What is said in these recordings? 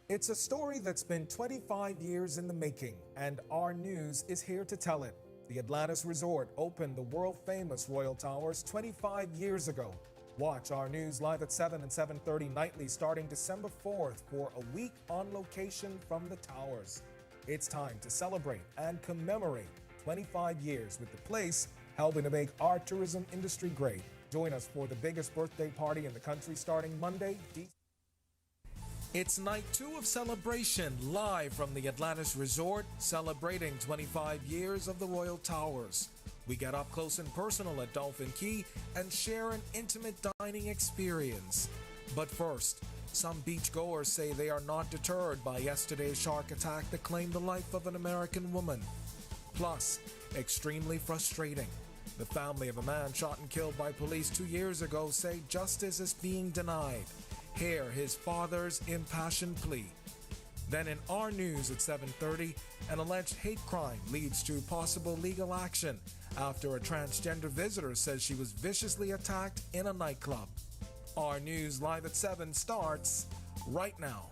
It's a story that's been 25 years in the making, and our news is here to tell it. The Atlantis Resort opened the world-famous Royal Towers 25 years ago. Watch our news live at 7 and 7:30 nightly starting December 4th for a week on location from the towers. It's time to celebrate and commemorate 25 years with the place helping to make our tourism industry great. Join us for the biggest birthday party in the country starting Monday. It's night 2 of celebration live from the Atlantis Resort, celebrating 25 years of the Royal Towers. We get up close and personal at Dolphin Key and share an intimate dining experience. But first, some beachgoers say they are not deterred by yesterday's shark attack that claimed the life of an American woman. Plus, extremely frustrating. The family of a man shot and killed by police 2 years ago say justice is being denied. Hear his father's impassioned plea. Then in our news at 7:30, an alleged hate crime leads to possible legal action after a transgender visitor says she was viciously attacked in a nightclub. Our news live at 7 starts right now.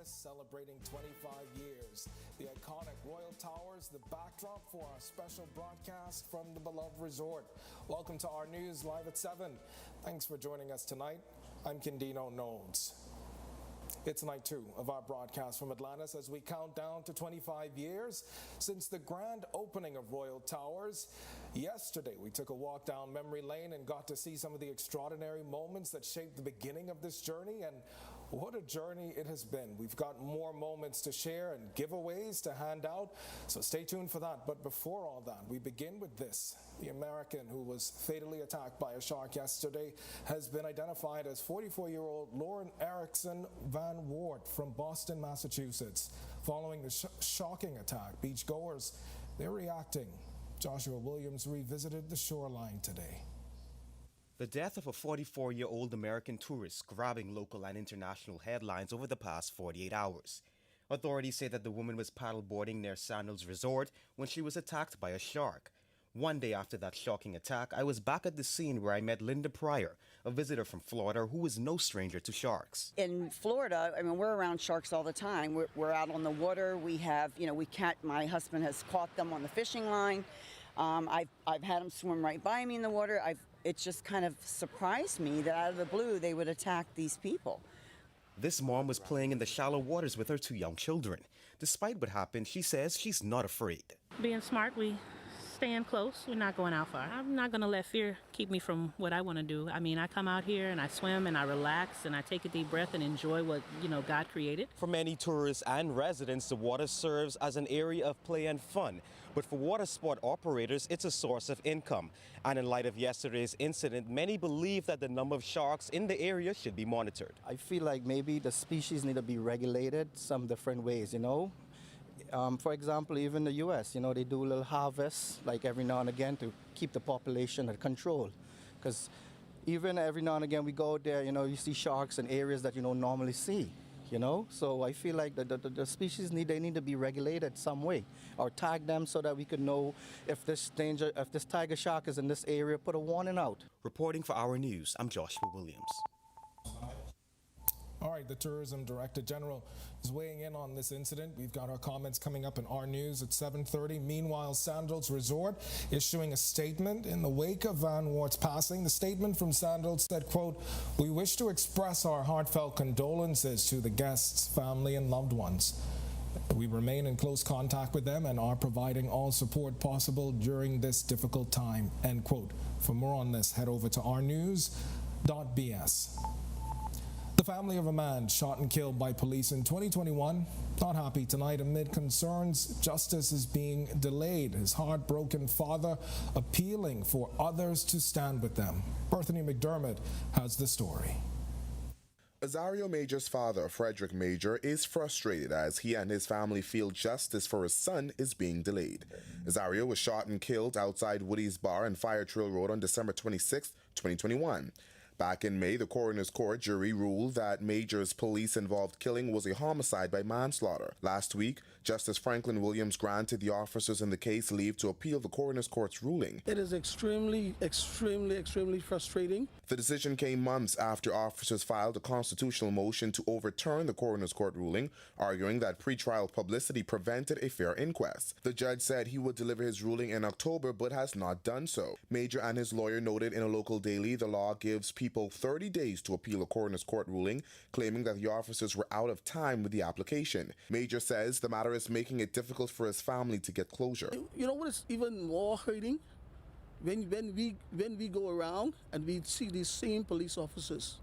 Celebrating 25 years. The iconic Royal Towers, the backdrop for our special broadcast from the beloved resort. Welcome to our news live at 7. Thanks for joining us tonight. I'm Kendino Nodes. It's night 2 of our broadcast from Atlantis as we count down to 25 years since the grand opening of Royal Towers. Yesterday, we took a walk down memory lane and got to see some of the extraordinary moments that shaped the beginning of this journey, and what a journey it has been. We've got more moments to share and giveaways to hand out, so stay tuned for that. But before all that, we begin with this. The American who was fatally attacked by a shark yesterday has been identified as 44-year-old Lauren Erickson Van Wart from Boston, Massachusetts. Following the shocking attack, beachgoers, they're reacting. Joshua Williams revisited the shoreline today. The death of a 44-year-old American tourist grabbing local and international headlines over the past 48 hours. Authorities say that the woman was paddleboarding near Sandals Resort when she was attacked by a shark. One day after that shocking attack, I was back at the scene where I met Linda Pryor, a visitor from Florida who is no stranger to sharks. In Florida, I mean, we're around sharks all the time. We're out on the water. We have, my husband has caught them on the fishing line. I've had them swim right by me in the water. It just kind of surprised me that out of the blue they would attack these people. This mom was playing in the shallow waters with her 2 young children. Despite what happened, she says she's not afraid. Being smart, we staying close. We're not going out far. I'm not going to let fear keep me from what I want to do. I mean, I come out here and I swim and I relax and I take a deep breath and enjoy what, God created. For many tourists and residents, the water serves as an area of play and fun. But for water sport operators, it's a source of income. And in light of yesterday's incident, many believe that the number of sharks in the area should be monitored. I feel like maybe the species need to be regulated some different ways, For example, even the U.S., they do a little harvest, like every now and again, to keep the population under control. Because even every now and again we go there, you see sharks in areas that you don't normally see. So I feel like the species need to be regulated some way, or tag them so that we could know if this tiger shark is in this area, put a warning out. Reporting for Our News, I'm Joshua Williams. All right, the Tourism Director General is weighing in on this incident. We've got our comments coming up in our news at 7:30. Meanwhile, Sandals Resort issuing a statement in the wake of Van Wart's passing. The statement from Sandals said, quote, "We wish to express our heartfelt condolences to the guests, family, and loved ones. We remain in close contact with them and are providing all support possible during this difficult time," end quote. For more on this, head over to ournews.bs. The family of a man shot and killed by police in 2021 not happy tonight amid concerns justice is being delayed. His heartbroken father appealing for others to stand with them. Bethany McDermott has the story. Azario Major's father, Frederick Major, is frustrated as he and his family feel justice for his son is being delayed. Azario was shot and killed outside Woody's Bar and Fire Trail Road on December 26, 2021. Back in May, the coroner's court jury ruled that Major's police-involved killing was a homicide by manslaughter. Last week, Justice Franklin Williams granted the officers in the case leave to appeal the coroner's court's ruling. It is extremely frustrating. The decision came months after officers filed a constitutional motion to overturn the coroner's court ruling, arguing that pretrial publicity prevented a fair inquest. The judge said he would deliver his ruling in October, but has not done so. Major and his lawyer noted in a local daily the law gives people 30 days to appeal a coroner's court ruling, claiming that the officers were out of time with the application. Major says the matter is making it difficult for his family to get closure. You know what is even more hurting? When we go around and we see these same police officers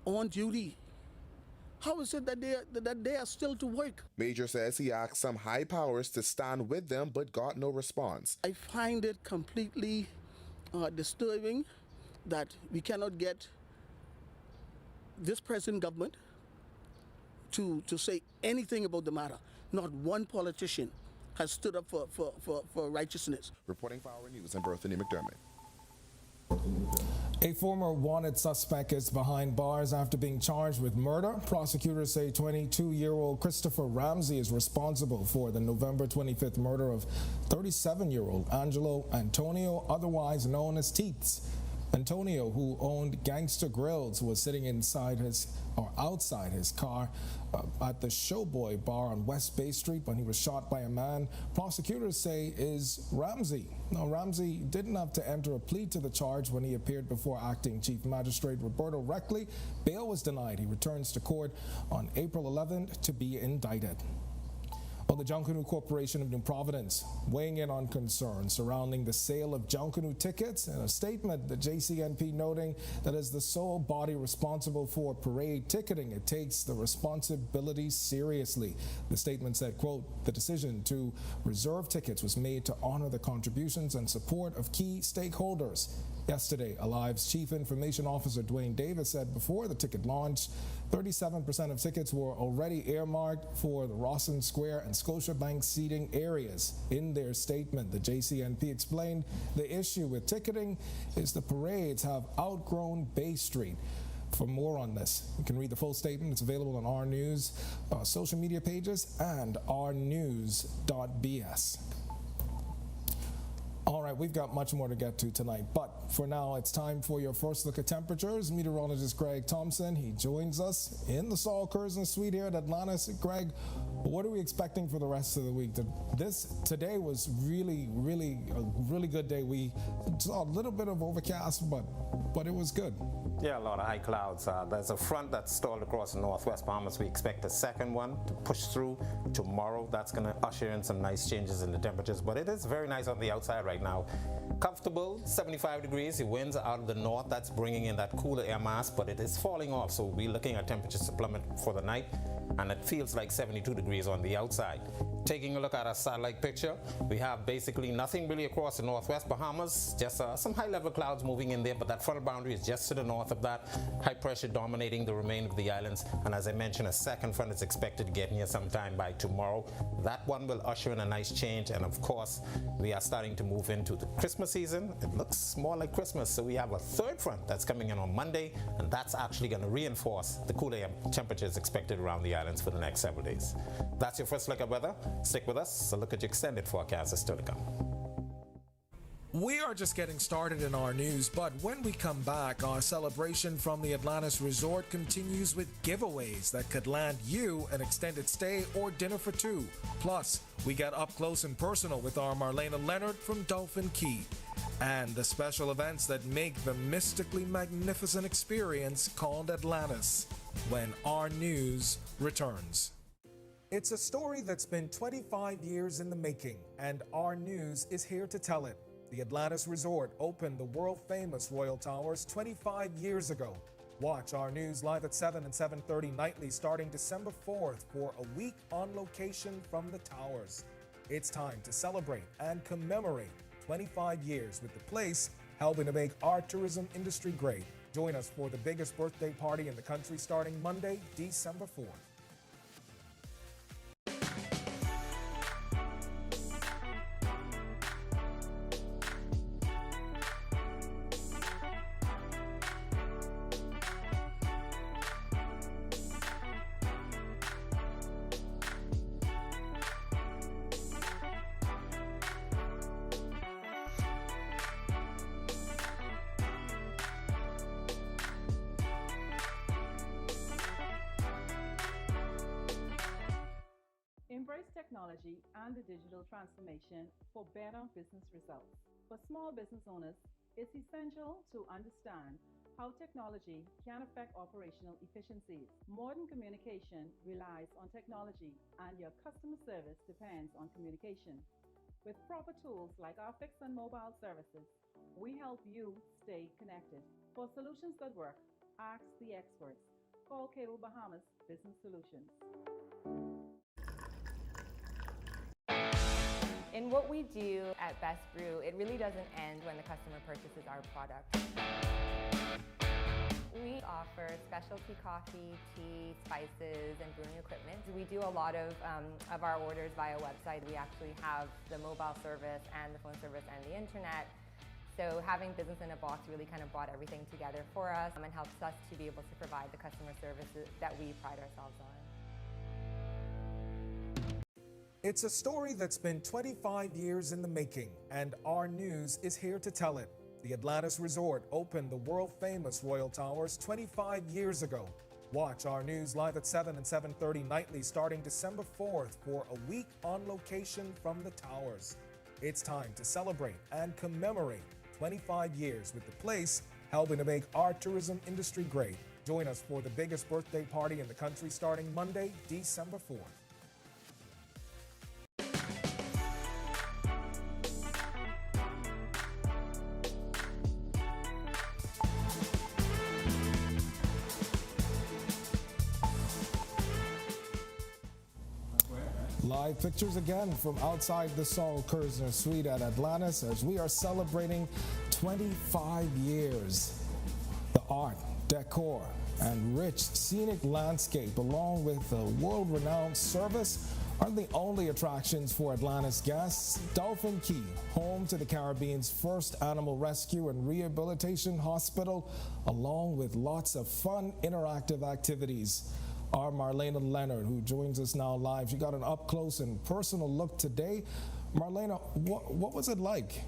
on duty, how is it that they are still to work? Major says he asked some high powers to stand with them but got no response. I find it completely disturbing that we cannot get this present government to say anything about the matter. Not one politician has stood up for righteousness. Reporting for Our News, I'm Berthany McDermott. A former wanted suspect is behind bars after being charged with murder. Prosecutors say 22-year-old Christopher Ramsey is responsible for the November 25th murder of 37-year-old Angelo Antonio, otherwise known as Teets. Antonio, who owned Gangster Grills, was sitting outside his car at the Showboy bar on West Bay Street when he was shot by a man prosecutors say is Ramsey. Now, Ramsey didn't have to enter a plea to the charge when he appeared before Acting Chief Magistrate Roberto Reckley. Bail was denied. He returns to court on April 11th to be indicted. Well, the Junkanoo Corporation of New Providence weighing in on concerns surrounding the sale of Junkanoo tickets. In a statement, the JCNP noting that as the sole body responsible for parade ticketing, it takes the responsibility seriously. The statement said, quote, the decision to reserve tickets was made to honor the contributions and support of key stakeholders. Yesterday, Alive's Chief Information Officer Dwayne Davis said before the ticket launch, 37% of tickets were already earmarked for the Rawson Square and Scotiabank seating areas. In their statement, the JCNP explained the issue with ticketing is the parades have outgrown Bay Street. For more on this, you can read the full statement. It's available on Our News social media pages and ournews.bs. All right, we've got much more to get to tonight, but for now, it's time for your first look at temperatures. Meteorologist Greg Thompson, he joins us in the Saul Curzon Suite here at Atlantis. Greg, what are we expecting for the rest of the week? Today was really a really good day. We saw a little bit of overcast, but it was good. Yeah, a lot of high clouds. There's a front that's stalled across the northwest Bahamas. We expect a second one to push through tomorrow. That's going to usher in some nice changes in the temperatures, but it is very nice on the outside right now. Comfortable, 75 degrees. The winds are out of the north. That's bringing in that cooler air mass, but it is falling off. So we're looking at temperatures to plummet for the night, and it feels like 72 degrees on the outside. Taking a look at our satellite picture, we have basically nothing really across the northwest Bahamas, just some high-level clouds moving in there, but that frontal boundary is just to the north of that. High pressure dominating the remainder of the islands, and as I mentioned, a second front is expected to get here sometime by tomorrow. That one will usher in a nice change, and of course, we are starting to move into the Christmas season. It looks more like Christmas, so we have a third front that's coming in on Monday, and that's actually going to reinforce the cooler air temperatures expected around the islands for the next several days. That's your first look at weather. Stick with us. A look at your extended forecast is still to come. We are just getting started in our news, but when we come back, our celebration from the Atlantis Resort continues with giveaways that could land you an extended stay or dinner for two. Plus, we get up close and personal with our Marlena Leonard from Dolphin Key, and the special events that make the mystically magnificent experience called Atlantis when our news returns. It's a story that's been 25 years in the making, and our news is here to tell it. The Atlantis Resort opened the world-famous Royal Towers 25 years ago. Watch our news live at 7 and 7:30 nightly starting December 4th for a week on location from the towers. It's time to celebrate and commemorate 25 years with the place helping to make our tourism industry great. Join us for the biggest birthday party in the country starting Monday, December 4th. technology and the digital transformation for better business results. For small business owners, it's essential to understand how technology can affect operational efficiencies. Modern communication relies on technology, and your customer service depends on communication. With proper tools like our fixed and mobile services, we help you stay connected. For solutions that work, ask the experts. Call Cable Bahamas Business Solutions. In what we do at Best Brew, it really doesn't end when the customer purchases our product. We offer specialty coffee, tea, spices, and brewing equipment. We do a lot of our orders via website. We actually have the mobile service and the phone service and the internet. So having business in a box really kind of brought everything together for us and helps us to be able to provide the customer services that we pride ourselves on. It's a story that's been 25 years in the making, and Our News is here to tell it. The Atlantis Resort opened the world-famous Royal Towers 25 years ago. Watch Our News live at 7 and 7:30 nightly starting December 4th for a week on location from the towers. It's time to celebrate and commemorate 25 years with the place helping to make our tourism industry great. Join us for the biggest birthday party in the country starting Monday, December 4th. Live pictures again from outside the Saul Kersner Suite at Atlantis as we are celebrating 25 years. The art, decor, and rich scenic landscape along with the world-renowned service aren't the only attractions for Atlantis guests. Dolphin Key, home to the Caribbean's first animal rescue and rehabilitation hospital, along with lots of fun interactive activities. Our Marlena Leonard, who joins us now live, she got an up-close and personal look today. Marlena, what was it like?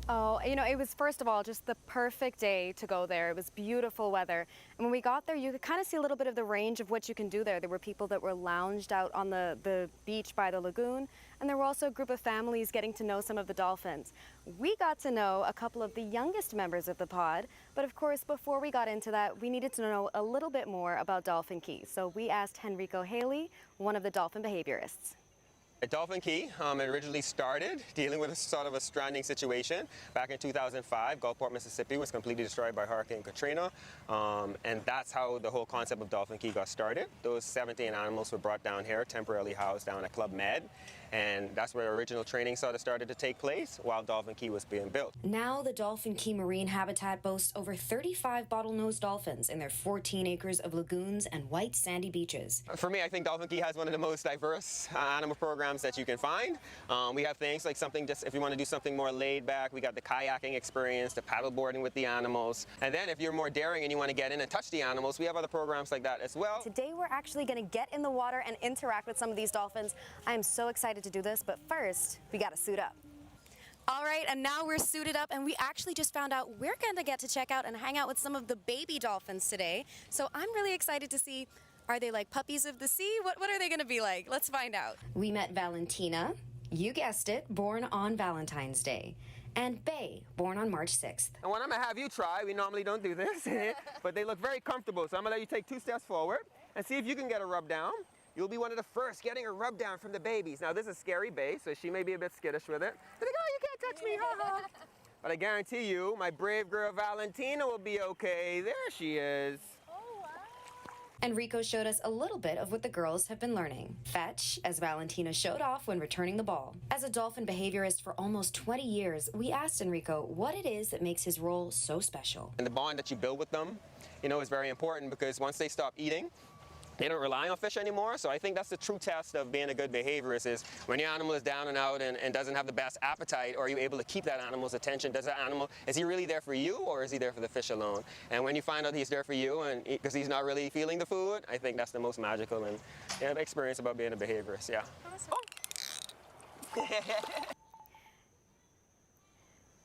Oh, you know, it was, first of all, just the perfect day to go there. It was beautiful weather. And when we got there, you could kind of see a little bit of the range of what you can do there. There were people that were lounged out on the beach by the lagoon, and there were also a group of families getting to know some of the dolphins. We got to know a couple of the youngest members of the pod, but of course, before we got into that, we needed to know a little bit more about Dolphin Key. So we asked Henrico Haley, one of the dolphin behaviorists. At Dolphin Key, it originally started dealing with a sort of a stranding situation. Back in 2005, Gulfport, Mississippi was completely destroyed by Hurricane Katrina, and that's how the whole concept of Dolphin Key got started. Those 17 animals were brought down here, temporarily housed down at Club Med, and that's where original training sort of started to take place while Dolphin Key was being built. Now the Dolphin Key marine habitat boasts over 35 bottlenose dolphins in their 14 acres of lagoons and white sandy beaches. For me, I think Dolphin Key has one of the most diverse animal programs that you can find. We have things like something just if you want to do something more laid back, we got the kayaking experience, the paddle boarding with the animals. And then if you're more daring and you want to get in and touch the animals, we have other programs like that as well. Today we're actually going to get in the water and interact with some of these dolphins. I am so excited to do this, but first we got to suit up. All right, and now we're suited up, and we actually just found out we're going to get to check out and hang out with some of the baby dolphins today. So I'm really excited to see, are they like puppies of the sea? What are they going to be like? Let's find out. We met Valentina, you guessed it, born on Valentine's Day, and Bay, born on March 6th. And what I'm going to have you try, we normally don't do this, but they look very comfortable. So I'm going to let you take 2 steps forward and see if you can get a rub down. You'll be one of the first getting a rub down from the babies. Now this is Scary Bay, so she may be a bit skittish with it. They're like, oh, you can't touch me, haha. But I guarantee you, my brave girl Valentina will be okay. There she is. Enrico showed us a little bit of what the girls have been learning. Fetch, as Valentina showed off when returning the ball. As a dolphin behaviorist for almost 20 years, we asked Enrico what it is that makes his role so special. And the bond that you build with them, is very important because once they stop eating, they don't rely on fish anymore. So I think that's the true test of being a good behaviorist is when your animal is down and out and doesn't have the best appetite, are you able to keep that animal's attention? Is he really there for you or is he there for the fish alone? And when you find out he's there for you and because he's not really feeling the food, I think that's the most magical and experience about being a behaviorist, yeah.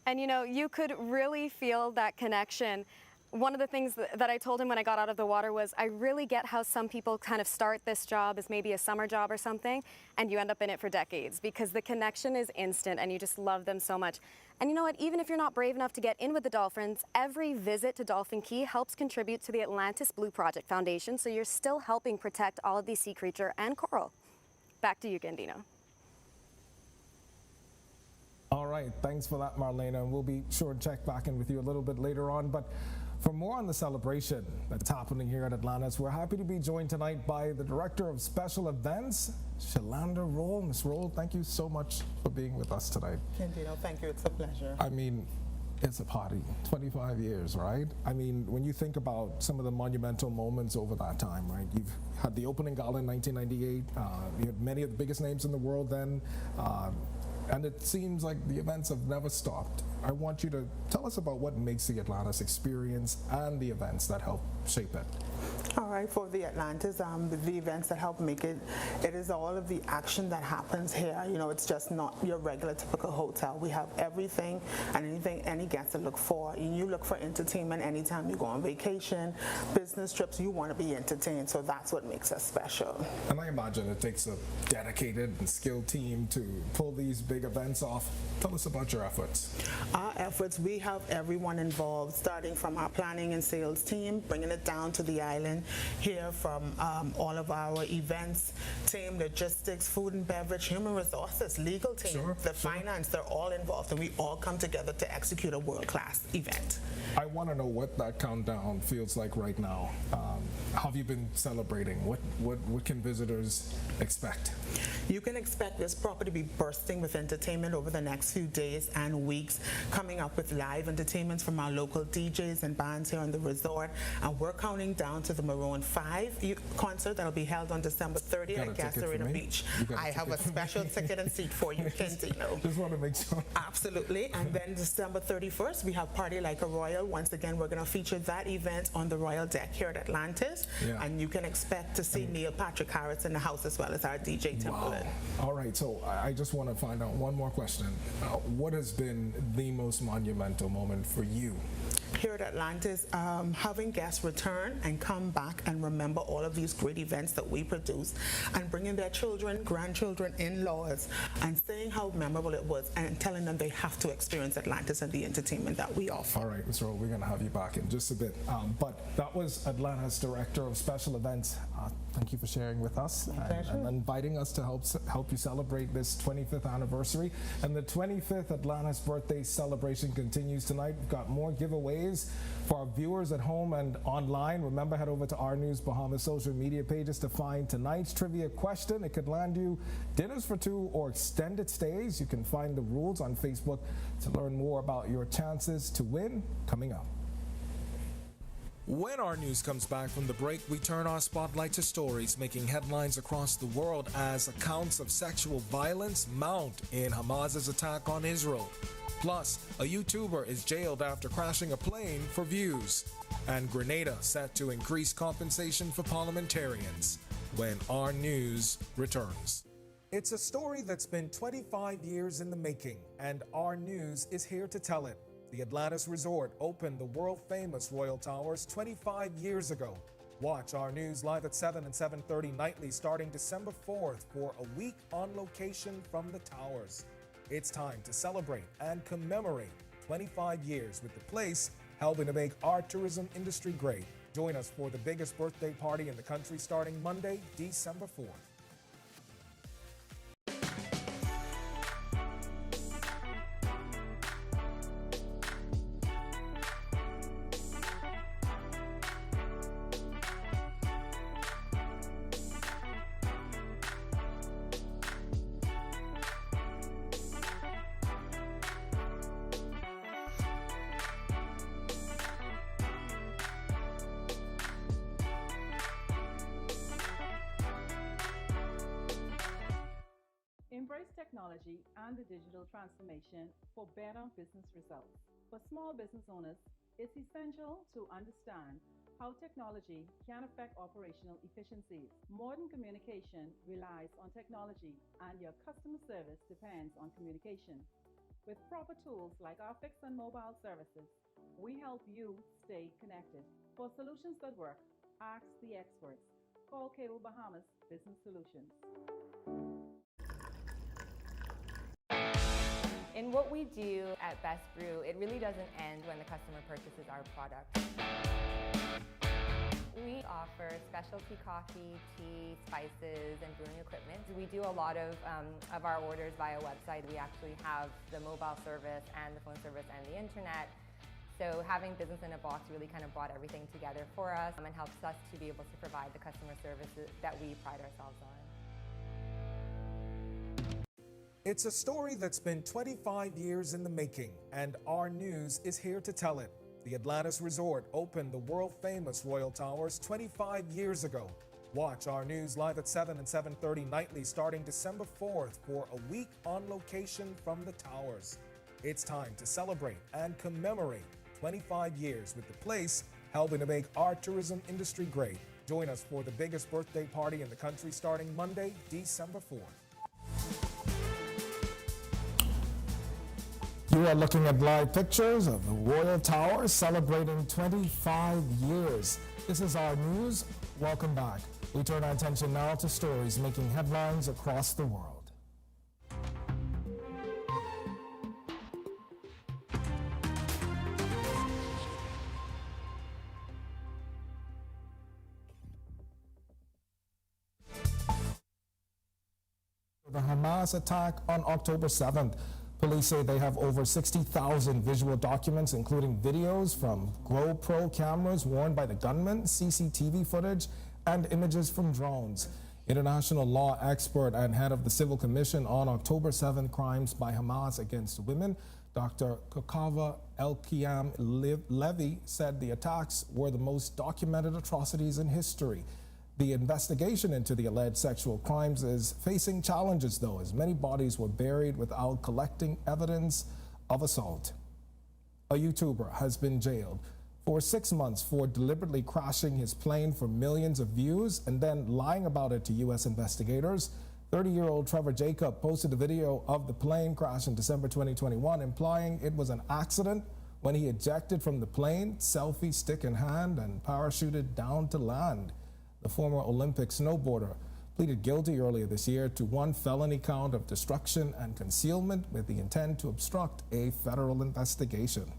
And you could really feel that connection. one of the things that I told him when I got out of the water was, I really get how some people kind of start this job as maybe a summer job or something, and you end up in it for decades, because the connection is instant and you just love them so much. And you know what, even if you're not brave enough to get in with the dolphins, every visit to Dolphin Key helps contribute to the Atlantis Blue Project Foundation, so you're still helping protect all of these sea creature and coral. Back to you, Gandino. All right, thanks for that, Marlena, and we'll be sure to check back in with you a little bit later on. But for more on the celebration that's happening here at Atlantis, we're happy to be joined tonight by the Director of Special Events, Shalanda Roll. Ms. Roll, thank you so much for being with us tonight. Gandino, thank you. It's a pleasure. I mean, it's a party. 25 years, right? I mean, when you think about some of the monumental moments over that time, right? You've had the opening gala in 1998. You had many of the biggest names in the world then. And it seems like the events have never stopped. I want you to tell us about what makes the Atlantis experience and the events that help shape it. All right, for the Atlantis, the events that help make it, it is all of the action that happens here. You know, it's just not your regular typical hotel. We have everything and anything any guest to look for. And you look for entertainment anytime you go on vacation, business trips, you want to be entertained. So that's what makes us special. And I imagine it takes a dedicated and skilled team to pull these big events off. Tell us about your efforts. Our efforts, we have everyone involved, starting from our planning and sales team, bringing it down to the island, here from all of our events team, logistics, food and beverage, human resources, legal team, finance, they're all involved, and we all come together to execute a world-class event. I want to know what that countdown feels like right now. How have you been celebrating? What can visitors expect? You can expect this property to be bursting with entertainment over the next few days and weeks, coming up with live entertainments from our local DJs and bands here on the resort. And we're counting down to the Maroon 5 concert that'll be held on December 30th at Gas Arena Beach. I have a special ticket and seat for you, Kentino. Just want to make sure. Absolutely. And then December 31st, we have Party Like a Royal. Once again, we're going to feature that event on the Royal Deck here at Atlantis. Yeah. And you can expect to see Neil Patrick Harris in the house, as well as our DJ Timberland. All right, so I just want to find out one more question. What has been the most monumental moment for you? Here at Atlantis, having guests return and come back and remember all of these great events that we produce, and bringing their children, grandchildren, in-laws, and saying how memorable it was, and telling them they have to experience Atlantis and the entertainment that we offer. All right, Ms. Rowe, we're going to have you back in just a bit. But that was Atlantis Director of Special Events. Thank you for sharing with us and inviting us to help you celebrate this 25th anniversary. And the 25th Atlantis birthday celebration continues tonight. We've got more giveaways for our viewers at home and online. Remember, head over to Our News Bahamas social media pages to find tonight's trivia question. It could land you dinners for two or extended stays. You can find the rules on Facebook to learn more about your chances to win coming up. When our news comes back from the break, we turn our spotlight to stories making headlines across the world as accounts of sexual violence mount in Hamas's attack on Israel. Plus, a YouTuber is jailed after crashing a plane for views. And Grenada set to increase compensation for parliamentarians when Our News returns. It's a story that's been 25 years in the making, and Our News is here to tell it. The Atlantis Resort opened the world-famous Royal Towers 25 years ago. Watch Our News live at 7 and 7:30 nightly starting December 4th for a week on location from the towers. It's time to celebrate and commemorate 25 years with the place helping to make our tourism industry great. Join us for the biggest birthday party in the country starting Monday, December 4th. Embrace technology and the digital transformation for better business results. For small business owners, it's essential to understand how technology can affect operational efficiencies. Modern communication relies on technology, and your customer service depends on communication. With proper tools like our fixed and mobile services, we help you stay connected. For solutions that work, ask the experts. Call Cable Bahamas Business Solutions. In what we do at Best Brew, it really doesn't end when the customer purchases our product. We offer specialty coffee, tea, spices, and brewing equipment. We do a lot of our orders via website. We actually have the mobile service and the phone service and the internet. So having business in a box really kind of brought everything together for us and helps us to be able to provide the customer services that we pride ourselves on. It's a story that's been 25 years in the making, and Our News is here to tell it. The Atlantis Resort opened the world-famous Royal Towers 25 years ago. Watch Our News live at 7 and 7:30 nightly starting December 4th for a week on location from the towers. It's time to celebrate and commemorate 25 years with the place helping to make our tourism industry great. Join us for the biggest birthday party in the country starting Monday, December 4th. You are looking at live pictures of the Royal Tower celebrating 25 years. This is Our News. Welcome back. We turn our attention now to stories making headlines across the world. The Hamas attack on October 7th. Police say they have over 60,000 visual documents, including videos from GoPro cameras worn by the gunman, CCTV footage, and images from drones. International law expert and head of the Civil Commission on October 7 crimes by Hamas against women, Dr. Kokava Elkiam-Levy, said the attacks were the most documented atrocities in history. The investigation into the alleged sexual crimes is facing challenges, though, as many bodies were buried without collecting evidence of assault. A YouTuber has been jailed for 6 months for deliberately crashing his plane for millions of views and then lying about it to U.S. investigators. 30-year-old Trevor Jacob posted a video of the plane crash in December 2021, implying it was an accident when he ejected from the plane, selfie stick in hand, and parachuted down to land. The former Olympic snowboarder pleaded guilty earlier this year to one felony count of destruction and concealment with the intent to obstruct a federal investigation.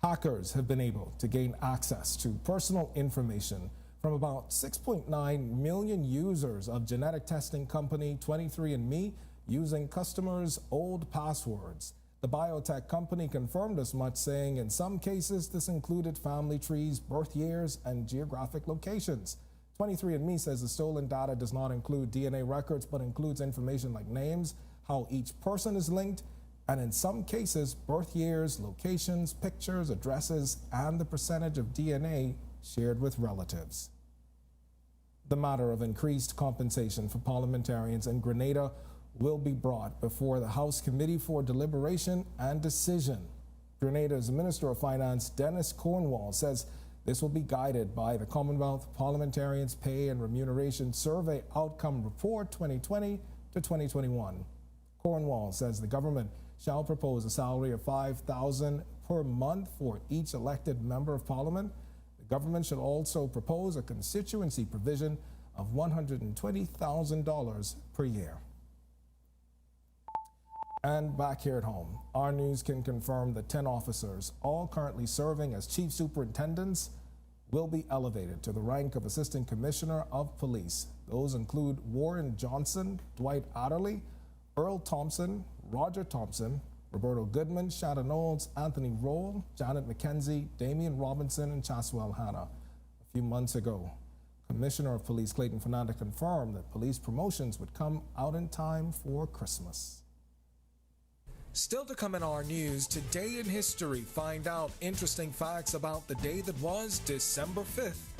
Hackers have been able to gain access to personal information from about 6.9 million users of genetic testing company 23andMe using customers' old passwords. The biotech company confirmed as much, saying in some cases this included family trees, birth years, and geographic locations. 23andMe says the stolen data does not include DNA records, but includes information like names, how each person is linked, and in some cases, birth years, locations, pictures, addresses, and the percentage of DNA shared with relatives. The matter of increased compensation for parliamentarians in Grenada will be brought before the House Committee for Deliberation and Decision. Grenada's Minister of Finance, Dennis Cornwall, says this will be guided by the Commonwealth Parliamentarians Pay and Remuneration Survey Outcome Report 2020 to 2021. Cornwall says the government shall propose a salary of $5,000 per month for each elected member of Parliament. The government should also propose a constituency provision of $120,000 per year. And back here at home, Our News can confirm that 10 officers, all currently serving as chief superintendents, will be elevated to the rank of Assistant Commissioner of Police. Those include Warren Johnson, Dwight Adderley, Earl Thompson, Roger Thompson, Roberto Goodman, Shannon Knowles, Anthony Roll, Janet McKenzie, Damian Robinson, and Chaswell Hanna. A few months ago, Commissioner of Police Clayton Fernanda confirmed that police promotions would come out in time for Christmas. Still to come in Our News, today in history, find out interesting facts about the day that was December 5th.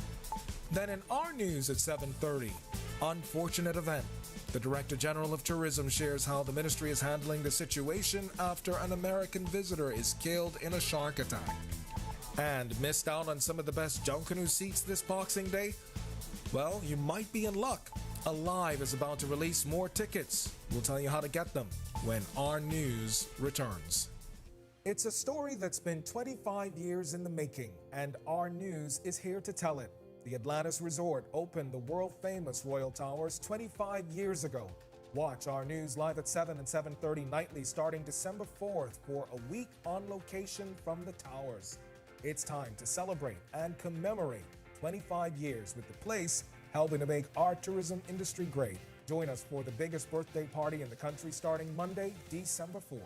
Then in Our News at 7:30, unfortunate event. The Director General of Tourism shares how the ministry is handling the situation after an American visitor is killed in a shark attack. And missed out on some of the best Junkanoo seats this Boxing Day? Well, you might be in luck. Alive is about to release more tickets. We'll tell you how to get them when Our News returns. It's a story that's been 25 years in the making, and Our News is here to tell it. The Atlantis Resort opened the world-famous Royal Towers 25 years ago. Watch Our News live at 7 and 7:30 nightly starting December 4th for a week on location from the towers. It's time to celebrate and commemorate 25 years with the place helping to make our tourism industry great. Join us for the biggest birthday party in the country starting Monday, December 4th.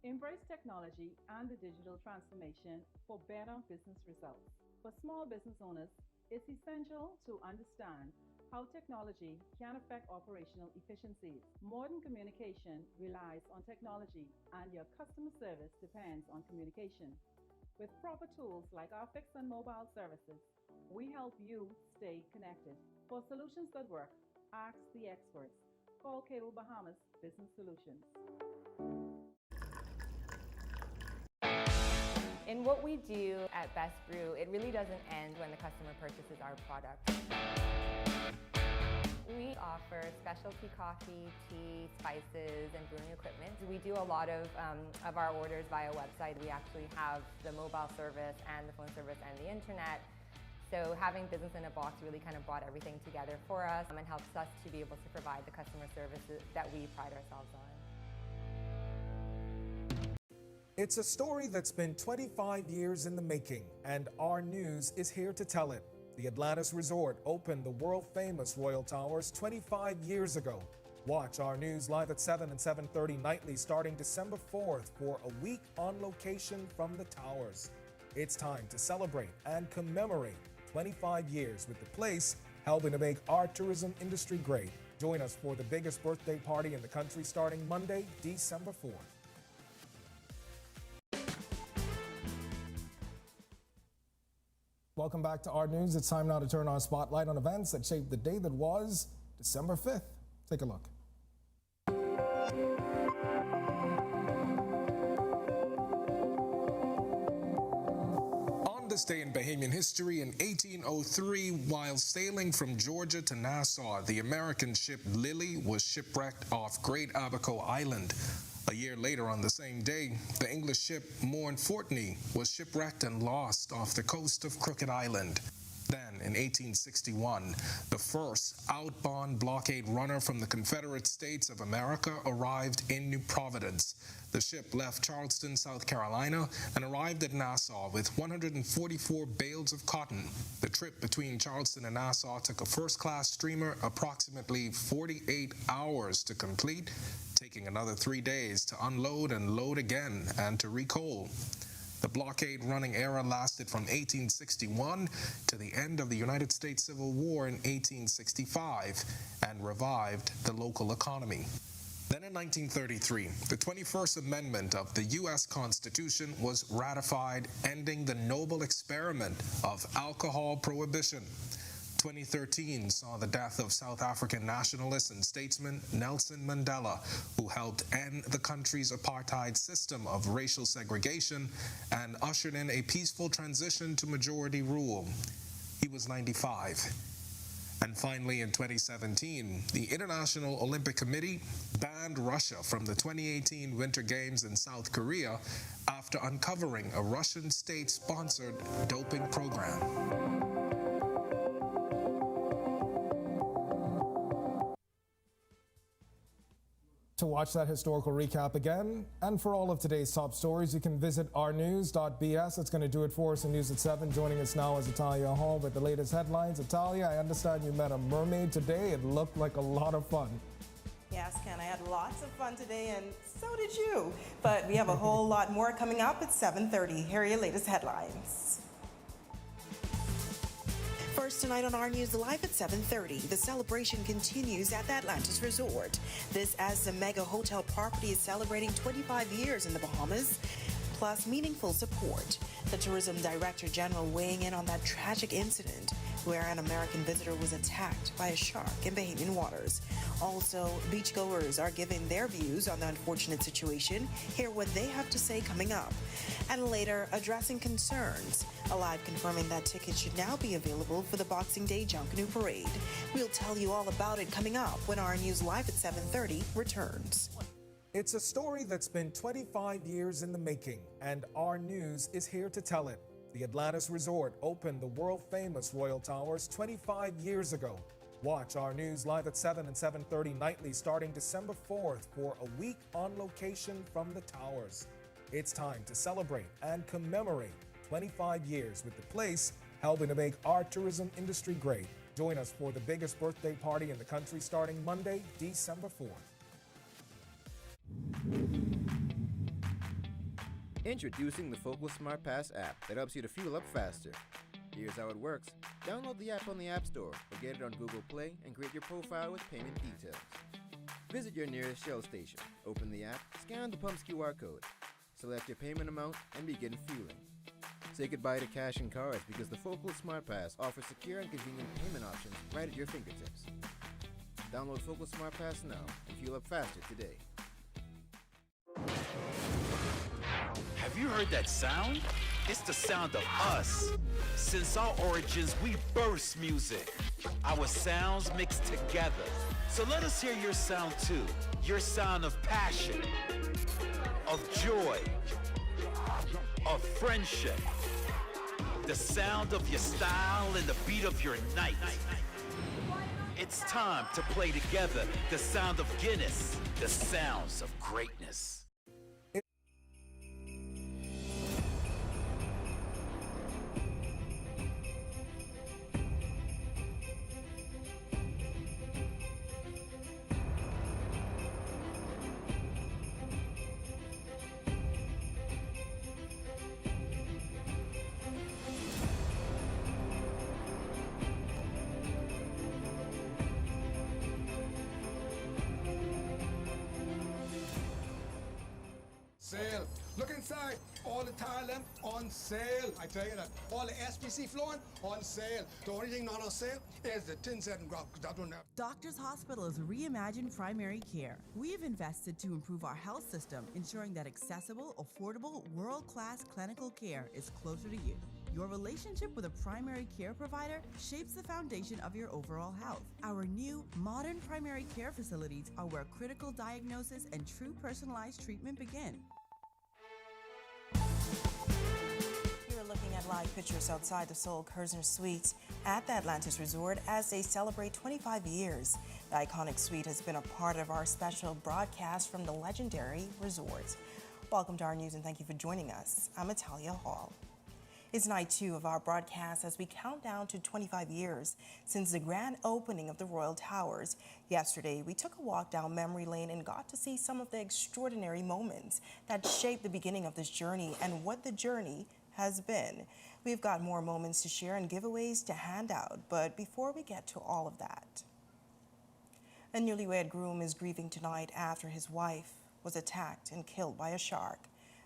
Embrace technology and the digital transformation for better business results. For small business owners, it's essential to understand how technology can affect operational efficiencies. Modern communication relies on technology, and your customer service depends on communication. With proper tools like our fixed and mobile services, we help you stay connected. For solutions that work, ask the experts. Call Cable Bahamas Business Solutions. In what we do at Best Brew, it really doesn't end when the customer purchases our product. We offer specialty coffee, tea, spices, and brewing equipment. We do a lot of our orders via website. We actually have the mobile service and the phone service and the internet. So having business in a box really kind of brought everything together for us and helps us to be able to provide the customer services that we pride ourselves on. It's a story that's been 25 years in the making, and Our News is here to tell it. The Atlantis Resort opened the world-famous Royal Towers 25 years ago. Watch Our News live at 7 and 7:30 nightly starting December 4th for a week on location from the towers. It's time to celebrate and commemorate 25 years with the place helping to make our tourism industry great. Join us for the biggest birthday party in the country starting Monday, December 4th. Welcome back to Our News. It's time now to turn our spotlight on events that shaped the day that was December 5th. Take a look. On this day in Bahamian history, in 1803, while sailing from Georgia to Nassau, the American ship Lily was shipwrecked off Great Abaco Island. A year later, on the same day, the English ship Montfortney was shipwrecked and lost off the coast of Crooked Island. Then, in 1861, the first outbound blockade runner from the Confederate States of America arrived in New Providence. The ship left Charleston, South Carolina, and arrived at Nassau with 144 bales of cotton. The trip between Charleston and Nassau took a first-class steamer approximately 48 hours to complete, taking another 3 days to unload and load again and to recoal. The blockade running era lasted from 1861 to the end of the United States Civil War in 1865 and revived the local economy. Then in 1933, the 21st Amendment of the U.S. Constitution was ratified, ending the noble experiment of alcohol prohibition. 2013 saw the death of South African nationalist and statesman Nelson Mandela, who helped end the country's apartheid system of racial segregation and ushered in a peaceful transition to majority rule. He was 95. And finally, in 2017, the International Olympic Committee banned Russia from the 2018 Winter Games in South Korea after uncovering a Russian state-sponsored doping program. To watch that historical recap again, and for all of today's top stories, you can visit ournews.bs. That's going to do it for us in News at 7. Joining us now is Italia Hall with the latest headlines. Italia, I understand you met a mermaid today. It looked like a lot of fun. Yes, Ken, I had lots of fun today, and so did you. But we have a whole lot more coming up at 7:30. Here are your latest headlines. For First tonight on Our News Live at 7:30, the celebration continues at the Atlantis Resort. This as the mega hotel property is celebrating 25 years in the Bahamas, plus meaningful support. The Tourism Director General weighing in on that tragic incident where an American visitor was attacked by a shark in Bahamian waters. Also, beachgoers are giving their views on the unfortunate situation. Hear what they have to say coming up. And later, addressing concerns. Alive confirming that tickets should now be available for the Boxing Day Junkanoo Parade. We'll tell you all about it coming up when Our News Live at 7:30 returns. It's a story that's been 25 years in the making, and Our News is here to tell it. The Atlantis Resort opened the world-famous Royal Towers 25 years ago. Watch Our News Live at 7 and 7:30 nightly starting December 4th for a week on location from the towers. It's time to celebrate and commemorate 25 years with the place helping to make our tourism industry great. Join us for the biggest birthday party in the country starting Monday, December 4th. Introducing the Focal Smart Pass app that helps you to fuel up faster. Here's how it works. Download the app on the App Store or get it on Google Play and create your profile with payment details. Visit your nearest Shell station, open the app, scan the pump's QR code, select your payment amount, and begin fueling. Say goodbye to cash and cards because the Focal Smart Pass offers secure and convenient payment options right at your fingertips. Download Focal Smart Pass now and fuel up faster today. Have you heard that sound? It's the sound of us. Since our origins, we burst music. Our sounds mix together. So let us hear your sound too. Your sound of passion, of joy, of friendship. The sound of your style and the beat of your night. It's time to play together the sound of Guinness, the sounds of greatness. Sale. Look inside. All the tile lamp on sale. I tell you that. All the SPC flooring on sale. The only thing not on sale is the tin set and grout, because that don't have. Doctors Hospital has reimagined primary care. We have invested to improve our health system, ensuring that accessible, affordable, world-class clinical care is closer to you. Your relationship with a primary care provider shapes the foundation of your overall health. Our new, modern primary care facilities are where critical diagnosis and true personalized treatment begin. You're looking at live pictures outside the Sol Kerzner Suites at the Atlantis Resort as they celebrate 25 years. The iconic suite has been a part of our special broadcast from the legendary resort. Welcome to Our News and thank you for joining us. I'm Natalia Hall. It's night 2 of our broadcast as we count down to 25 years since the grand opening of the Royal Towers. Yesterday, we took a walk down memory lane and got to see some of the extraordinary moments that shaped the beginning of this journey and what the journey has been. We've got more moments to share and giveaways to hand out, but before we get to all of that, a newlywed groom is grieving tonight after his wife was attacked and killed by a shark.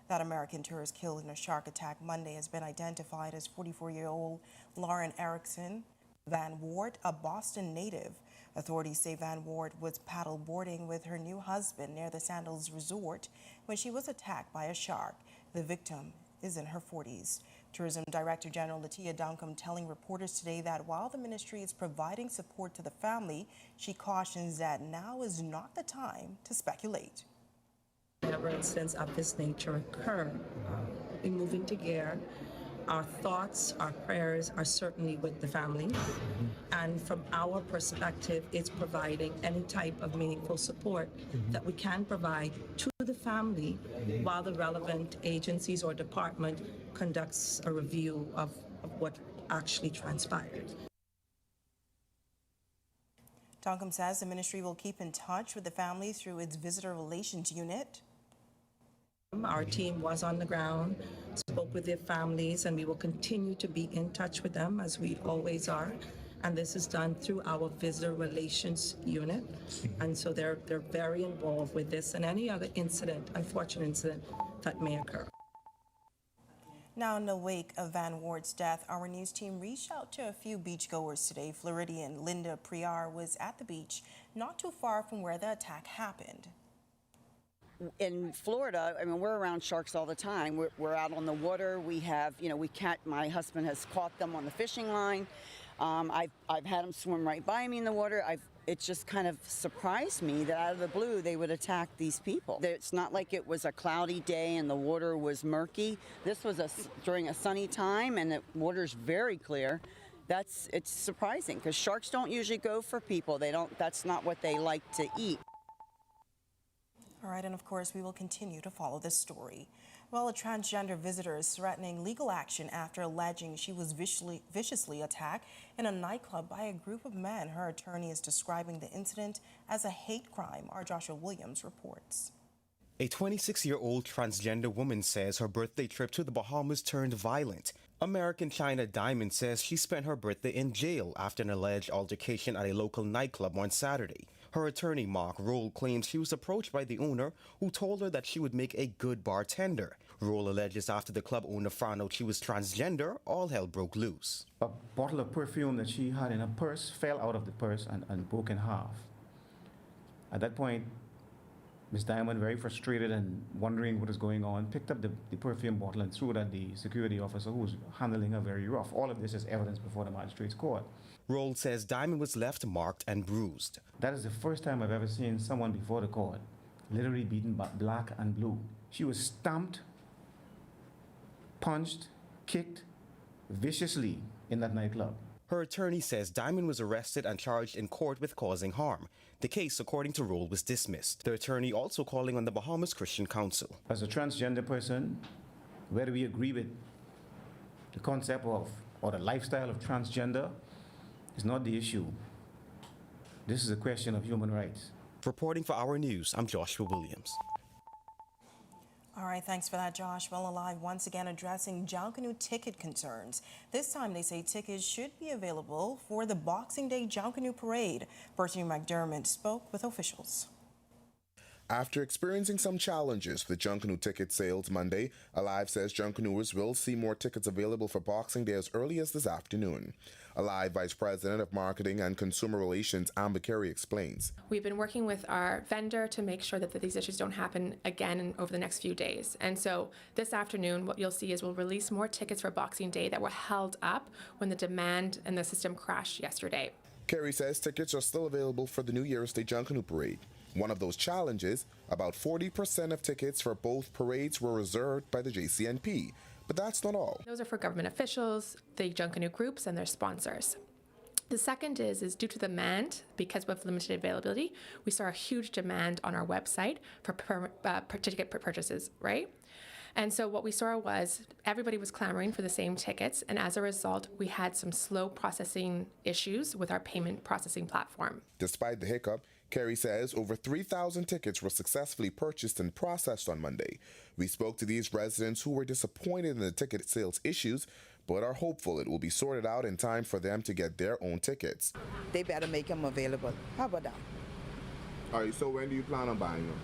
That American tourist killed in a shark attack Monday has been identified as 44-year-old Lauren Erickson Van Wart, a Boston native. Authorities say Van Wart was paddle boarding with her new husband near the Sandals Resort when she was attacked by a shark. The victim is in her 40s. Tourism Director General Latia Duncombe telling reporters today that while the ministry is providing support to the family, she cautions that now is not the time to speculate. Whenever incidents of this nature occur, in moving to gear, our thoughts, our prayers are certainly with the family. And from our perspective, it's providing any type of meaningful support that we can provide to the family while the relevant agencies or department conducts a review of what actually transpired. Duncombe says the ministry will keep in touch with the family through its visitor relations unit. Our team was on the ground, spoke with their families, and we will continue to be in touch with them as we always are. And this is done through our visitor relations unit. And so they're very involved with this and any other incident, unfortunate incident that may occur. Now, in the wake of Van Ward's death, our news team reached out to a few beachgoers today. Floridian Linda Priar was at the beach, not too far from where the attack happened. In Florida, I mean, we're around sharks all the time. We're out on the water. We have, my husband has caught them on the fishing line. I've had them swim right by me in the water. It just kind of surprised me that out of the blue they would attack these people. It's not like it was a cloudy day and the water was murky. This was during a sunny time and the water's very clear. It's surprising because sharks don't usually go for people. That's not what they like to eat. All right, and of course, we will continue to follow this story. Well, a transgender visitor is threatening legal action after alleging she was viciously attacked in a nightclub by a group of men. Her attorney is describing the incident as a hate crime. Our Joshua Williams reports. A 26-year-old transgender woman says her birthday trip to the Bahamas turned violent. American China Diamond says she spent her birthday in jail after an alleged altercation at a local nightclub on Saturday. Her attorney, Mark Roll, claims she was approached by the owner who told her that she would make a good bartender. Roll alleges after the club owner found out she was transgender, all hell broke loose. A bottle of perfume that she had in her purse fell out of the purse and broke in half. At that point, Ms. Diamond, very frustrated and wondering what was going on, picked up the perfume bottle and threw it at the security officer who was handling her very rough. All of this is evidence before the magistrate's court. Roll says Diamond was left marked and bruised. That is the first time I've ever seen someone before the court literally beaten by black and blue. She was stamped, punched, kicked viciously in that nightclub. Her attorney says Diamond was arrested and charged in court with causing harm. The case, according to Roll, was dismissed. The attorney also calling on the Bahamas Christian Council. As a transgender person, whether we agree with the concept of or the lifestyle of transgender is not the issue. This is a question of human rights. Reporting for Our News, I'm Joshua Williams. All right, thanks for that, Josh. Well, Alive once again addressing Junkanoo ticket concerns. This time they say tickets should be available for the Boxing Day Junkanoo Parade. Bertie McDermott spoke with officials. After experiencing some challenges with Junkanoo ticket sales Monday, Alive says Junkanooers will see more tickets available for Boxing Day as early as this afternoon. Alive Vice President of Marketing and Consumer Relations, Amber Carey, explains. We've been working with our vendor to make sure that these issues don't happen again over the next few days. And so this afternoon, what you'll see is we'll release more tickets for Boxing Day that were held up when the demand and the system crashed yesterday. Carey says tickets are still available for the New Year's Day Junkanoo Parade. One of those challenges, about 40% of tickets for both parades were reserved by the JCNP. But that's not all. Those are for government officials, the Junkanoo groups, and their sponsors. The second is due to the demand, because of limited availability, we saw a huge demand on our website for ticket purchases, right? And so what we saw was everybody was clamoring for the same tickets, and as a result, we had some slow processing issues with our payment processing platform. Despite the hiccup, Carey says over 3,000 tickets were successfully purchased and processed on Monday. We spoke to these residents who were disappointed in the ticket sales issues, but are hopeful it will be sorted out in time for them to get their own tickets. They better make them available. How about that? All right, so when do you plan on buying them?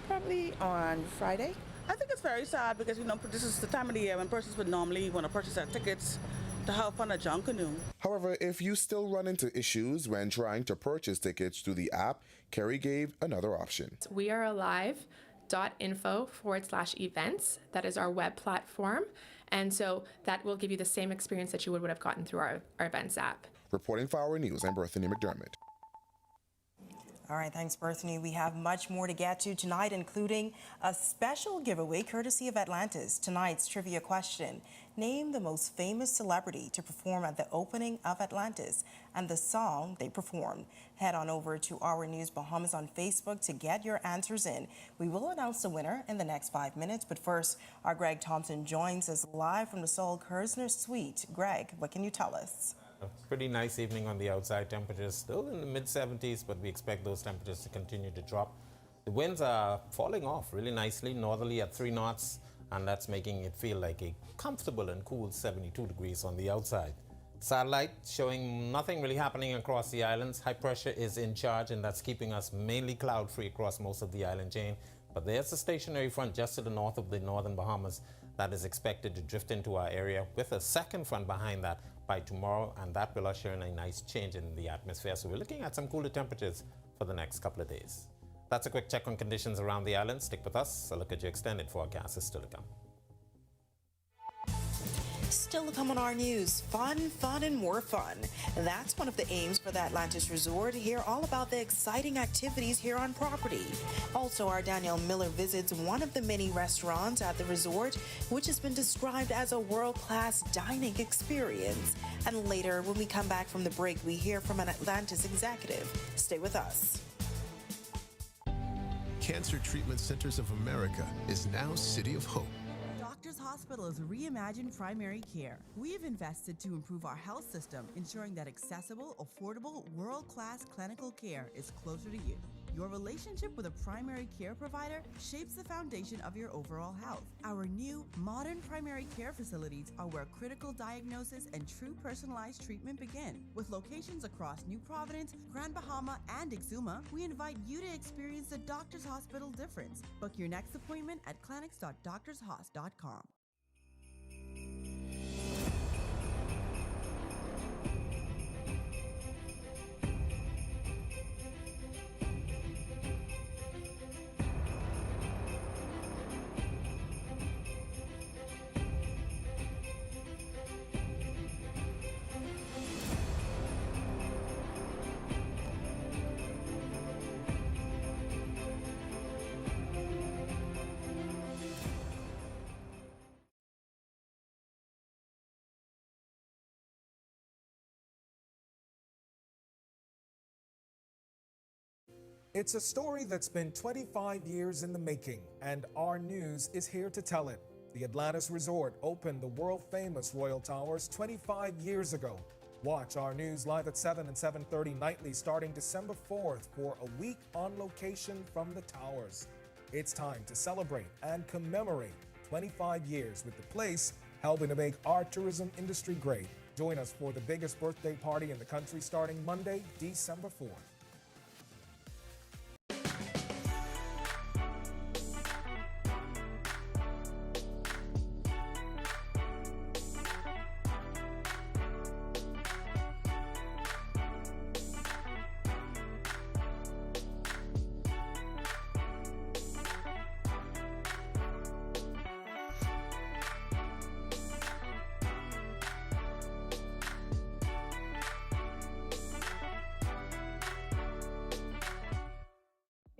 Probably on Friday. I think it's very sad because, this is the time of the year when persons would normally want to purchase their tickets to have fun at Junkanoo. However, if you still run into issues when trying to purchase tickets through the app, Carey gave another option. We are alive.info/events. That is our web platform. And so that will give you the same experience that you would have gotten through our events app. Reporting for Our News, I'm Berthany McDermott. All right, thanks, Berthany. We have much more to get to tonight, including a special giveaway courtesy of Atlantis. Tonight's trivia question: name the most famous celebrity to perform at the opening of Atlantis and the song they performed. Head on over to Our News Bahamas on Facebook to get your answers in. We will announce the winner in the next 5 minutes, but first, our Greg Thompson joins us live from the Sol Kerzner Suite. Greg, what can you tell us? A pretty nice evening on the outside. Temperatures still in the mid-70s, but we expect those temperatures to continue to drop The winds are falling off really nicely, northerly at 3 knots, and that's making it feel like a comfortable and cool 72 degrees on the outside. Satellite showing nothing really happening across the islands. High pressure is in charge, and that's keeping us mainly cloud-free across most of the island chain. But there's a stationary front just to the north of the northern Bahamas that is expected to drift into our area with a second front behind that by tomorrow, and that will usher in a nice change in the atmosphere. So we're looking at some cooler temperatures for the next couple of days. That's a quick check on conditions around the island. Stick with us. A look at your extended forecast is still to come. Still to come on our news, fun, and more fun. That's one of the aims for the Atlantis Resort. Hear all about the exciting activities here on property. Also, our Danielle Miller visits one of the many restaurants at the resort, which has been described as a world-class dining experience. And later, when we come back from the break, we hear from an Atlantis executive. Stay with us. Cancer Treatment Centers of America is now City of Hope. Doctors Hospital's reimagined primary care. We have invested to improve our health system, ensuring that accessible, affordable, world-class clinical care is closer to you. Your relationship with a primary care provider shapes the foundation of your overall health. Our new, modern primary care facilities are where critical diagnosis and true personalized treatment begin. With locations across New Providence, Grand Bahama, and Exuma, we invite you to experience the Doctors Hospital difference. Book your next appointment at clinics.doctorshos.com. It's a story that's been 25 years in the making, and our news is here to tell it. The Atlantis Resort opened the world-famous Royal Towers 25 years ago. Watch our news live at 7 and 7:30 nightly starting December 4th for a week on location from the towers. It's time to celebrate and commemorate 25 years with the place helping to make our tourism industry great. Join us for the biggest birthday party in the country starting Monday, December 4th.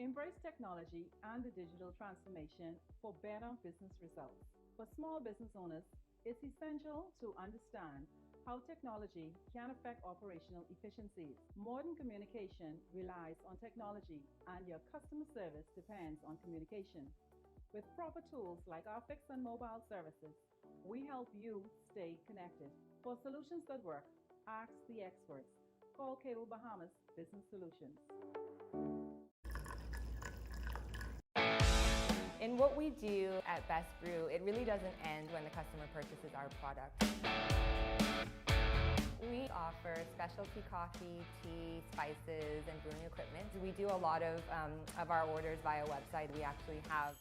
Embrace technology and the digital transformation for better business results. For small business owners, it's essential to understand how technology can affect operational efficiencies. Modern communication relies on technology, and your customer service depends on communication. With proper tools like our fixed and mobile services, we help you stay connected. For solutions that work, ask the experts. Call Cable Bahamas Business Solutions. In what we do at Best Brew, it really doesn't end when the customer purchases our product. We offer specialty coffee, tea, spices, and brewing equipment. We do a lot of our orders via website. We actually have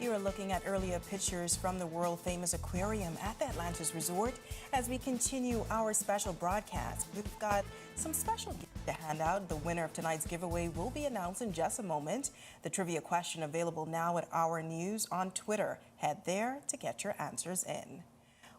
You are looking at earlier pictures from the world-famous aquarium at the Atlantis Resort. As we continue our special broadcast, we've got some special gifts to hand out. The winner of tonight's giveaway will be announced in just a moment. The trivia question available now at Our News on Twitter. Head there to get your answers in.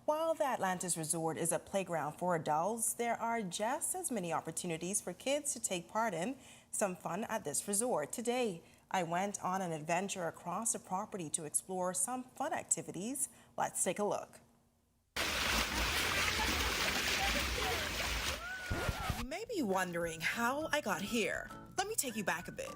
While the Atlantis Resort is a playground for adults, there are just as many opportunities for kids to take part in some fun at this resort. Today, I went on an adventure across the property to explore some fun activities. Let's take a look. You may be wondering how I got here. Let me take you back a bit.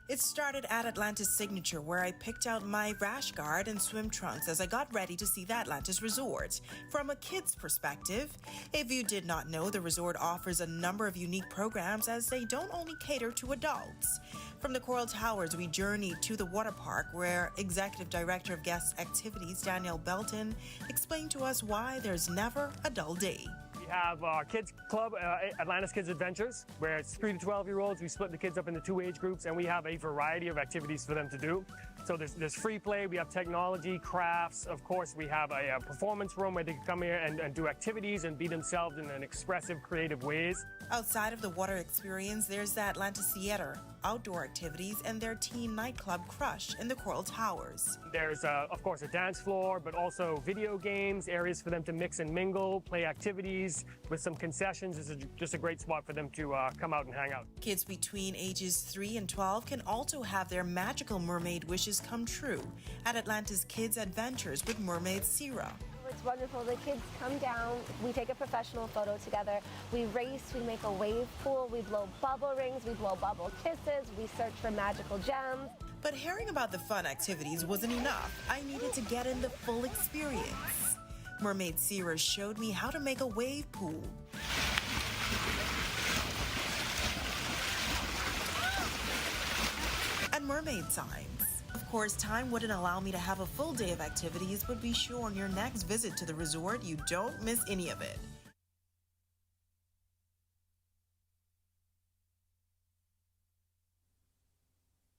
It started at Atlantis Signature, where I picked out my rash guard and swim trunks as I got ready to see the Atlantis Resort. From a kid's perspective, if you did not know, the resort offers a number of unique programs as they don't only cater to adults. From the Coral Towers, we journeyed to the water park, where Executive Director of Guest Activities Danielle Belton explained to us why there's never a dull day. We have our kids club, Atlantis Kids Adventures, where it's 3 to 12-year-olds. We split the kids up into 2 age groups, and we have a variety of activities for them to do. So there's free play, we have technology, crafts. Of course, we have a performance room where they can come here and do activities and be themselves in an expressive, creative ways. Outside of the water experience, there's the Atlantis Theater, outdoor activities, and their teen nightclub Crush in the Coral Towers. There's, of course, a dance floor, but also video games, areas for them to mix and mingle, play activities with some concessions. This is just a great spot for them to come out and hang out. Kids between ages 3 and 12 can also have their magical mermaid wishes come true at Atlantis Kids Adventures with Mermaid Sierra. It's wonderful. The kids come down, we take a professional photo together, we race, we make a wave pool, we blow bubble rings, we blow bubble kisses, we search for magical gems. But hearing about the fun activities wasn't enough. I needed to get in the full experience. Mermaid Sierra showed me how to make a wave pool. And mermaid signs. Of course, time wouldn't allow me to have a full day of activities, but be sure on your next visit to the resort you don't miss any of it.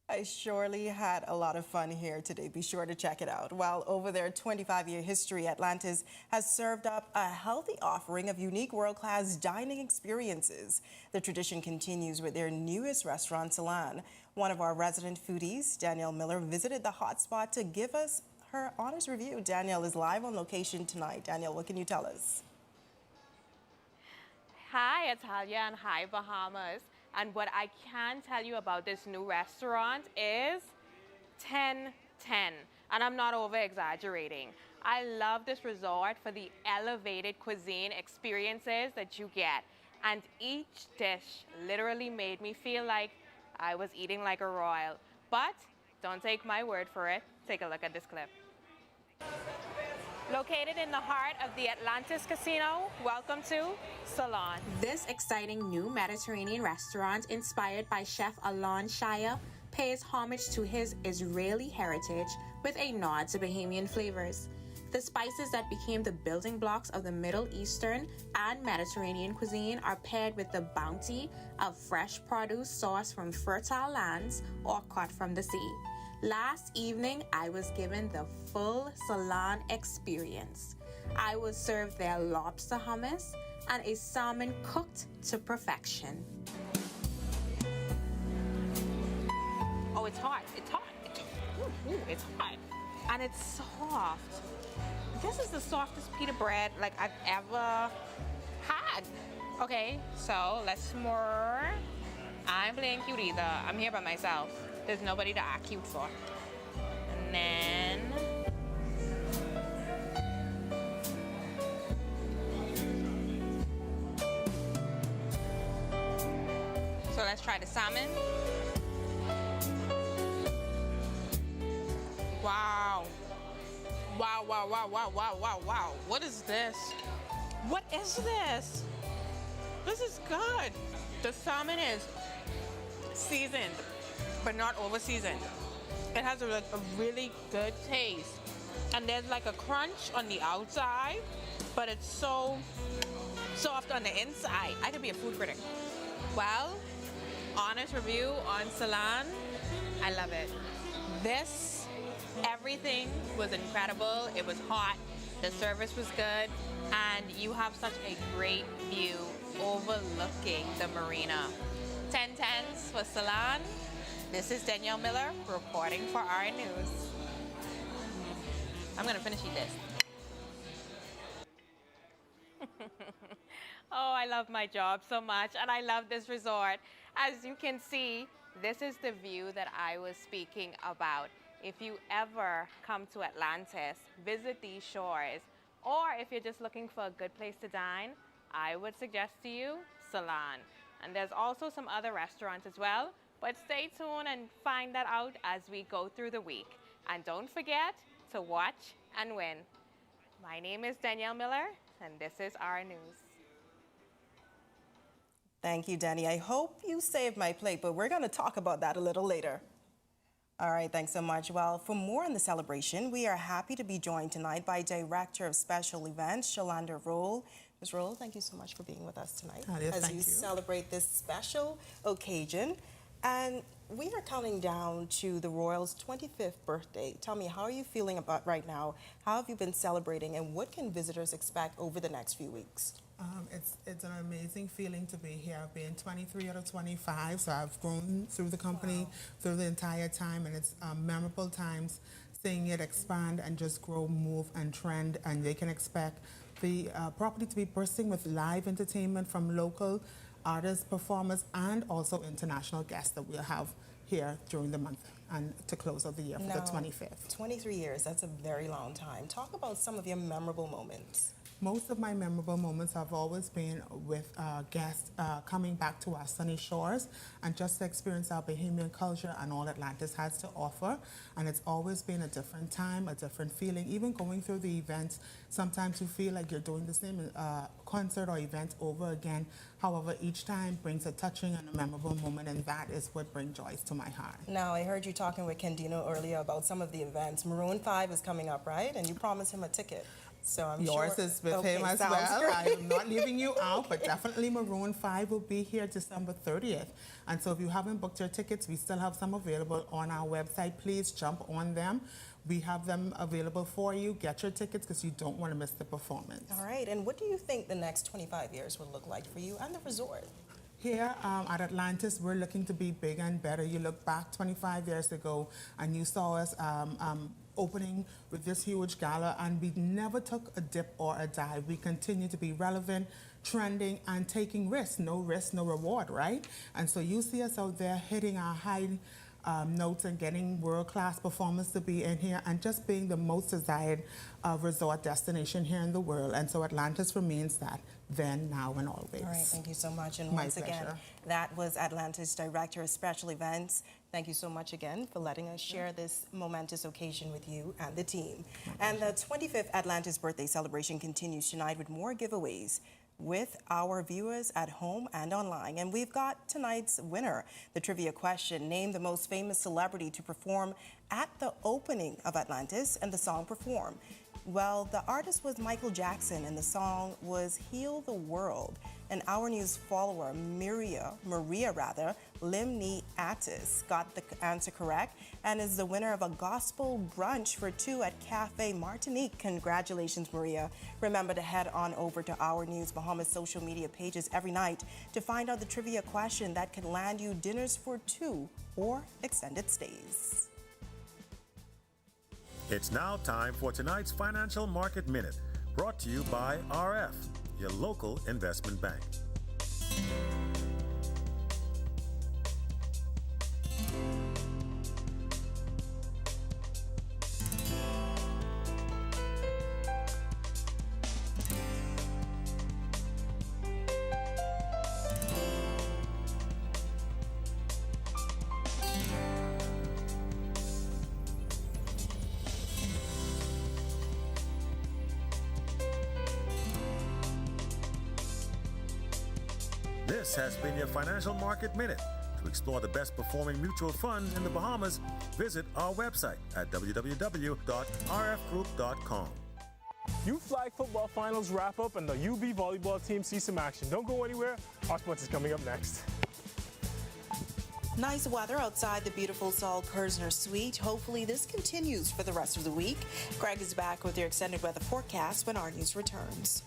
I surely had a lot of fun here today. Be sure to check it out. While over their 25-year history, Atlantis has served up a healthy offering of unique world-class dining experiences. The tradition continues with their newest restaurant, Salon. One of our resident foodies, Danielle Miller, visited the hotspot to give us her honest review. Danielle is live on location tonight. Danielle, what can you tell us? Hi, Italia, and hi, Bahamas. And what I can tell you about this new restaurant is 10/10. And I'm not over-exaggerating. I love this resort for the elevated cuisine experiences that you get. And each dish literally made me feel like I was eating like a royal. But don't take my word for it. Take a look at this clip. Located in the heart of the Atlantis Casino, welcome to Salon. This exciting new Mediterranean restaurant, inspired by Chef Alon Shaya, pays homage to his Israeli heritage with a nod to Bahamian flavors. The spices that became the building blocks of the Middle Eastern and Mediterranean cuisine are paired with the bounty of fresh produce sourced from fertile lands or caught from the sea. Last evening, I was given the full Salon experience. I was served their lobster hummus and a salmon cooked to perfection. Oh, it's hot. It's hot. It's hot. And it's soft. This is the softest pita bread like I've ever had. Okay, so let's more. I'm playing cute either. I'm here by myself. There's nobody to act cute for. And then so let's try the salmon. Wow. Wow, wow, wow, wow, wow, wow, wow. What is this? What is this? This is good. The salmon is seasoned, but not over seasoned. It has a really good taste. And there's like a crunch on the outside, but it's so soft on the inside. I could be a food critic. Well, honest review on Salon, I love it. Everything was incredible. It was hot. The service was good. And you have such a great view overlooking the marina. 10/10s for Salon. This is Danielle Miller reporting for Our News. I'm gonna finish eating this. Oh, I love my job so much, and I love this resort. As you can see, this is the view that I was speaking about. If you ever come to Atlantis, visit these shores, or if you're just looking for a good place to dine, I would suggest to you Salon. And there's also some other restaurants as well, But stay tuned and find that out as we go through the week. And don't forget to watch and win. My name is Danielle Miller, and this is Our News. Thank you, Danny. I hope you saved my plate, but we're going to talk about that a little later. All right, thanks so much. Well, for more on the celebration, we are happy to be joined tonight by Director of Special Events, Shalanda Roll. Ms. Roll, thank you so much for being with us tonight as you celebrate this special occasion. And we are counting down to the Royals' 25th birthday. Tell me, how are you feeling about right now? How have you been celebrating, and what can visitors expect over the next few weeks? It's an amazing feeling to be here. I've been 23 out of 25, so I've grown through the company through the entire time, and it's memorable times seeing it expand and just grow, move, and trend. And they can expect the property to be bursting with live entertainment from local artists, performers, and also international guests that we'll have here during the month and to close out the year for the 25th. 23 years, that's a very long time. Talk about some of your memorable moments. Most of my memorable moments have always been with guests coming back to our sunny shores and just to experience our Bahamian culture and all Atlantis has to offer. And it's always been a different time, a different feeling. Even going through the events, sometimes you feel like you're doing the same concert or event over again. However, each time brings a touching and a memorable moment, and that is what brings joy to my heart. Now, I heard you talking with Kendino earlier about some of the events. Maroon 5 is coming up, right? And you promised him a ticket. So I'm Yours sure. is with him as well. I am not leaving you out, but definitely Maroon 5 will be here December 30th. And so if you haven't booked your tickets, we still have some available on our website. Please jump on them. We have them available for you. Get your tickets because you don't want to miss the performance. All right. And what do you think the next 25 years will look like for you and the resort? Here at Atlantis, we're looking to be bigger and better. You look back 25 years ago and you saw us opening with this huge gala, and we never took a dip or a dive. We continue to be relevant, trending, and taking risks. No risk, no reward, right? And so you see us out there hitting our high notes and getting world-class performers to be in here and just being the most desired resort destination here in the world. And so Atlantis remains that then, now, and always. All right, thank you so much. And My once again, pleasure. that was Atlantis Director of Special Events. Thank you so much again for letting us share this momentous occasion with you and the team. And the 25th Atlantis birthday celebration continues tonight with more giveaways with our viewers at home and online. And we've got tonight's winner. The trivia question: name the most famous celebrity to perform at the opening of Atlantis and the song performed. Well, the artist was Michael Jackson and the song was Heal the World. And Our News follower Maria Limni Attis got the answer correct and is the winner of a gospel brunch for two at Cafe Martinique. Congratulations, Maria. Remember to head on over to Our News Bahamas social media pages every night to find out the trivia question that can land you dinners for two or extended stays. It's now time for tonight's Financial Market Minute, brought to you by RF, your local investment bank. This has been your Financial Market Minute. To explore the best performing mutual funds in the Bahamas, visit our website at www.rfgroup.com. Youth Flag football finals wrap up and the UB volleyball team sees some action. Don't go anywhere. Our sports is coming up next. Nice weather outside the beautiful Saul Kersner Suite. Hopefully this continues for the rest of the week. Greg is back with your extended weather forecast when Our News returns.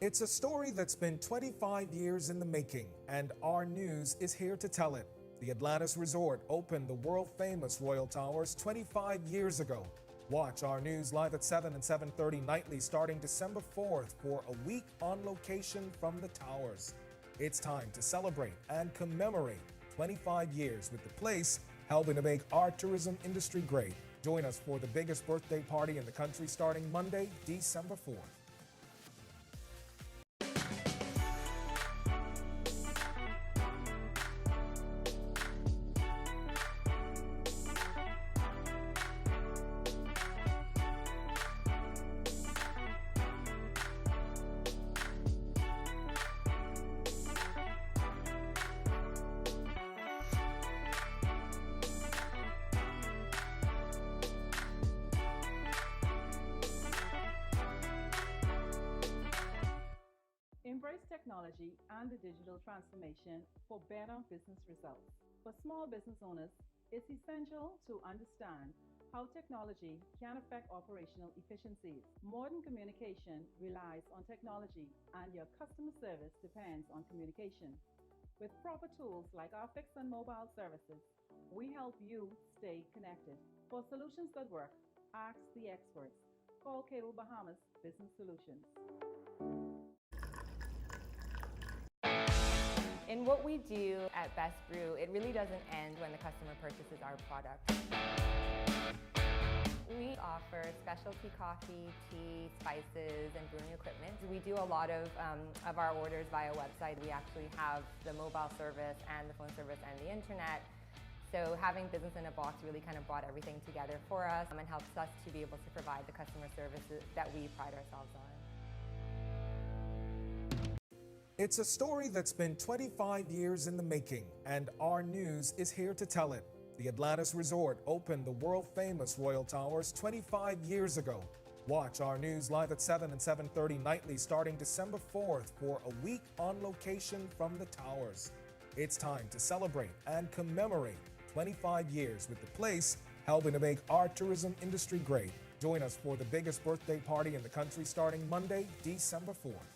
It's a story that's been 25 years in the making, and Our News is here to tell it. The Atlantis Resort opened the world-famous Royal Towers 25 years ago. Watch Our News live at 7 and 7:30 nightly starting December 4th for a week on location from the towers. It's time to celebrate and commemorate 25 years with the place helping to make our tourism industry great. Join us for the biggest birthday party in the country starting Monday, December 4th. technology and the digital transformation for better business results. For small business owners, it's essential to understand how technology can affect operational efficiencies. Modern communication relies on technology, and your customer service depends on communication. With proper tools like our fixed and mobile services, we help you stay connected. For solutions that work, ask the experts. Call Cable Bahamas Business Solutions. In what we do at Best Brew, it really doesn't end when the customer purchases our product. We offer specialty coffee, tea, spices, and brewing equipment. We do a lot of our orders via website. We actually have the mobile service and the phone service and the internet. So having business in a box really kind of brought everything together for us and helps us to be able to provide the customer services that we pride ourselves on. It's a story that's been 25 years in the making, and Our News is here to tell it. The Atlantis Resort opened the world-famous Royal Towers 25 years ago. Watch Our News live at 7 and 7:30 nightly starting December 4th for a week on location from the towers. It's time to celebrate and commemorate 25 years with the place helping to make our tourism industry great. Join us for the biggest birthday party in the country starting Monday, December 4th.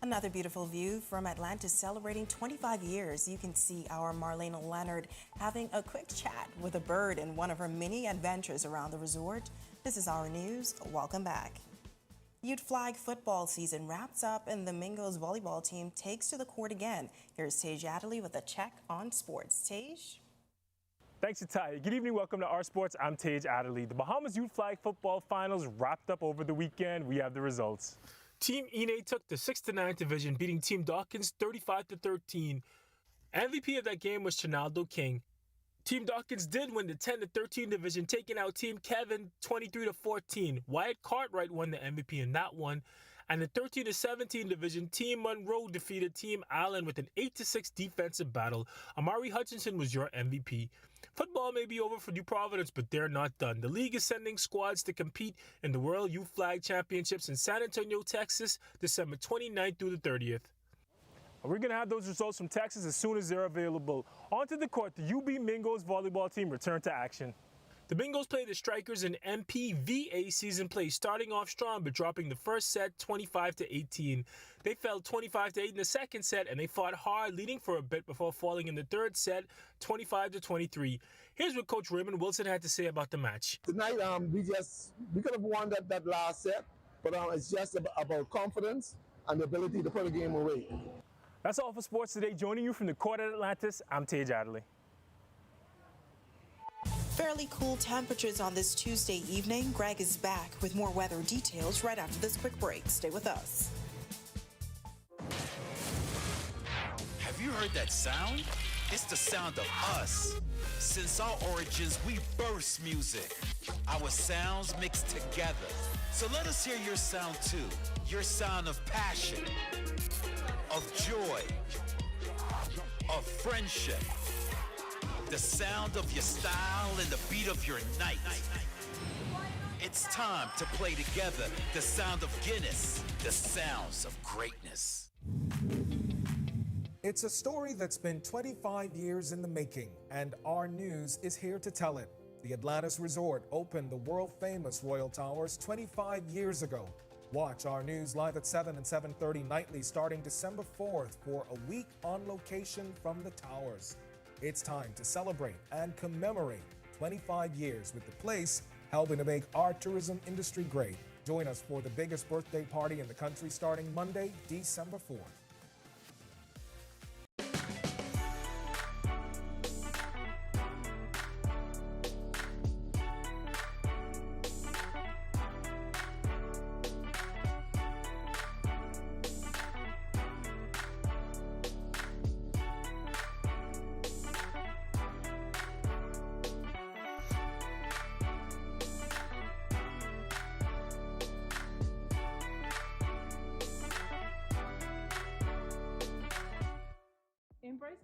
Another beautiful view from Atlantis celebrating 25 years. You can see our Marlene Leonard having a quick chat with a bird in one of her many adventures around the resort. This is Our News. Welcome back. Youth flag football season wraps up and the Mingos volleyball team takes to the court again. Here's Tej Adderley with a check on sports. Tej? Thanks, Itaya. Good evening. Welcome to Our Sports. I'm Tej Adderley. The Bahamas Youth Flag Football Finals wrapped up over the weekend. We have the results. Team Ine took the 6-9 division, beating Team Dawkins 35-13. MVP of that game was Chinaldo King. Team Dawkins did win the 10-13 division, taking out Team Kevin 23-14. Wyatt Cartwright won the MVP in that one. And the 13-17 division, Team Monroe defeated Team Allen with an 8-6 defensive battle. Amari Hutchinson was your MVP. Football may be over for New Providence, but they're not done. The league is sending squads to compete in the World Youth Flag Championships in San Antonio, Texas, December 29th through the 30th. We're going to have those results from Texas as soon as they're available. Onto the court, the UB Mingos volleyball team returned to action. The Mingos played the Strikers in MPVA season play, starting off strong but dropping the first set 25-18. They fell 25-8 in the second set, and they fought hard, leading for a bit before falling in the third set 25-23. Here's what Coach Raymond Wilson had to say about the match. Tonight, we could have won that last set, but it's just about confidence and the ability to put a game away. That's all for sports today. Joining you from the court at Atlantis, I'm Tej Adderley. Fairly cool temperatures on this Tuesday evening. Greg is back with more weather details right after this quick break. Stay with us. Have you heard that sound? It's the sound of us. Since our origins, we burst music. Our sounds mixed together. So let us hear your sound too. Your sound of passion, of joy, of friendship. The sound of your style and the beat of your night. It's time to play together the sound of Guinness, the sounds of greatness. It's a story that's been 25 years in the making, and Our News is here to tell it. The Atlantis Resort opened the world-famous Royal Towers 25 years ago. Watch Our News live at 7 and 7:30 nightly starting December 4th for a week on location from the towers. It's time to celebrate and commemorate 25 years with the place helping to make our tourism industry great. Join us for the biggest birthday party in the country starting Monday, December 4th.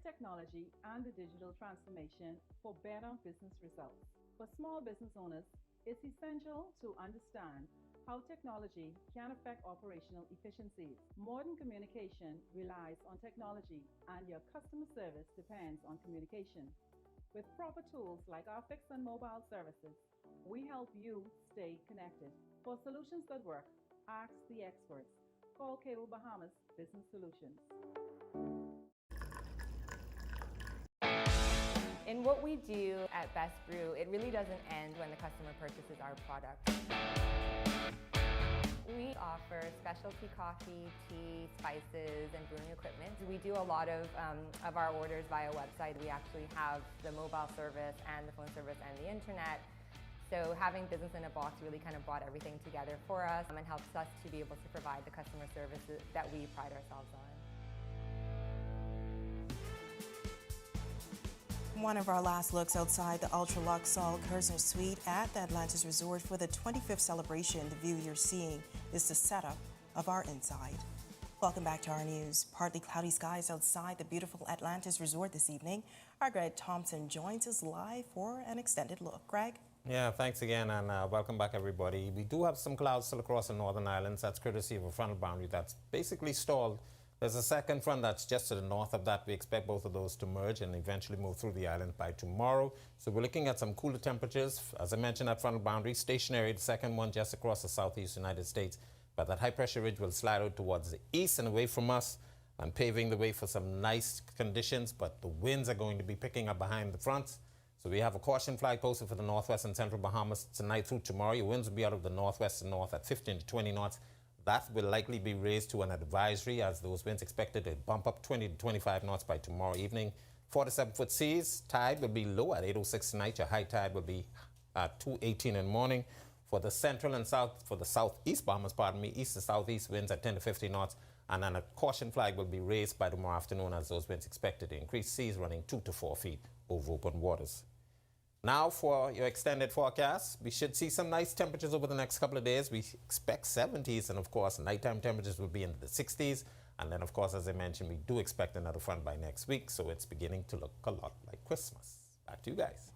technology and the digital transformation for better business results. For small business owners, it's essential to understand how technology can affect operational efficiencies. Modern communication relies on technology, and your customer service depends on communication. With proper tools like our fixed and mobile services, we help you stay connected. For solutions that work, ask the experts. Call Cable Bahamas Business Solutions. In what we do at Best Brew, it really doesn't end when the customer purchases our product. We offer specialty coffee, tea, spices, and brewing equipment. We do a lot of our orders via website. We actually have the mobile service and the phone service and the internet. So having business in a box really kind of brought everything together for us and helps us to be able to provide the customer services that we pride ourselves on. One of our last looks outside the ultra-luxe Kersner Suite at the Atlantis Resort for the 25th celebration. The view you're seeing is the setup of our inside. Welcome back to our news. Partly cloudy skies outside the beautiful Atlantis Resort this evening. Our Greg Thompson joins us live for an extended look. Greg? Yeah, thanks again, and welcome back, everybody. We do have some clouds still across the Northern Islands. That's courtesy of a frontal boundary that's basically stalled. There's a second front that's just to the north of that. We expect both of those to merge and eventually move through the island by tomorrow. So we're looking at some cooler temperatures. As I mentioned, that frontal boundary, stationary, the second one just across the southeast United States. But that high-pressure ridge will slide out towards the east and away from us and paving the way for some nice conditions. But the winds are going to be picking up behind the fronts. So we have a caution flag posted for the northwest and central Bahamas tonight through tomorrow. Your winds will be out of the northwest and north at 15 to 20 knots. That will likely be raised to an advisory as those winds expected to bump up 20 to 25 knots by tomorrow evening. 4 to 7 foot seas. Tide will be low at 8:06 tonight. Your high tide will be at 2:18 in the morning. For the central and south, for the southeast Bahamas, east to southeast winds at 10 to 15 knots. And then a caution flag will be raised by tomorrow afternoon as those winds expected to increase. Seas running 2 to 4 feet over open waters. Now for your extended forecast, we should see some nice temperatures over the next couple of days. We expect 70s, and of course, nighttime temperatures will be in the 60s. And then, of course, as I mentioned, we do expect another front by next week, so it's beginning to look a lot like Christmas. Back to you guys.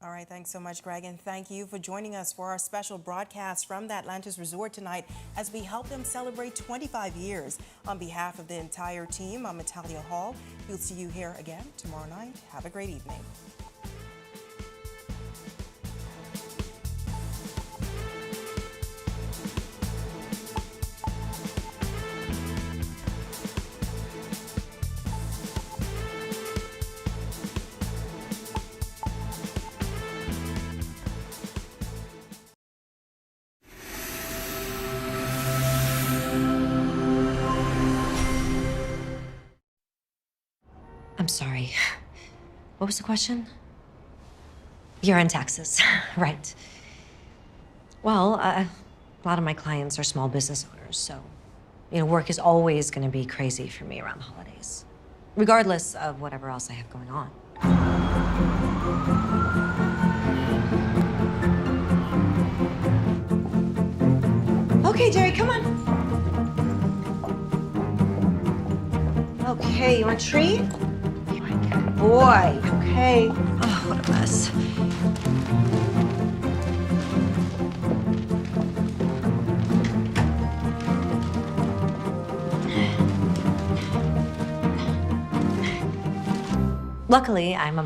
All right, thanks so much, Greg, and thank you for joining us for our special broadcast from the Atlantis Resort tonight as we help them celebrate 25 years. On behalf of the entire team, I'm Natalia Hall. We'll see you here again tomorrow night. Have a great evening. I'm sorry. What was the question? You're in taxes, right. Well, a lot of my clients are small business owners, so, work is always going to be crazy for me around the holidays, regardless of whatever else I have going on. Okay, Jerry, come on. Okay, you want a treat? Boy, okay. Oh, what a mess. Luckily, I'm a